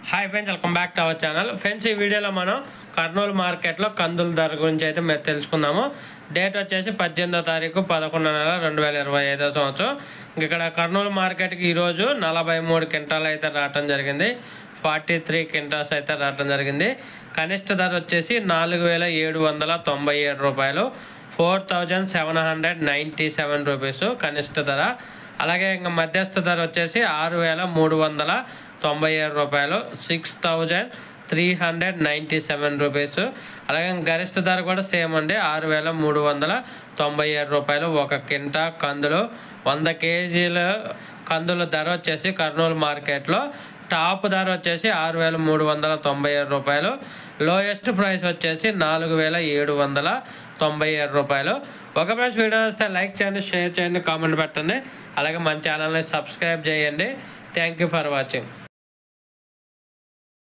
Hi friends, welcome back to our channel. Friends, ఈ వీడియోలో మనం కర్నూలు మార్కెట్లో కందుల ధర గురించి అయితే మేము తెలుసుకుందాము. డేట్ వచ్చేసి 18వ తారీఖు 11వ నెల 2025 సంవత్సరం. ఇక్కడ కర్నూలు మార్కెట్కి ఈరోజు 43 క్వింటాలు అయితే రావటం జరిగింది. 43 క్వింటాల్స్ అయితే రావటం జరిగింది. కనిష్ట ధర వచ్చేసి 4,797 రూపాయలు, 4,797 రూపీస్ కనిష్ట ధర. అలాగే ఇంకా మధ్యస్థ ధర వచ్చేసి 6,397 రూపాయలు, 6,397 రూపీస్. అలాగే గరిష్ట ధర కూడా సేమ్ అండి, 6,397 రూపాయలు. ఒక కింటా కందులు 100 కేజీల కందుల ధర వచ్చేసి కర్నూలు మార్కెట్లో టాప్ ధర వచ్చేసి 6,397 రూపాయలు, లోయెస్ట్ ప్రైస్ వచ్చేసి 4,797 రూపాయలు. ఒక ప్రైస్ వీడియో వస్తే లైక్ చేయండి, షేర్ చేయండి, కామెంట్ పెట్టండి. అలాగే మన ఛానల్ని సబ్స్క్రైబ్ చేయండి. Thank you for watching.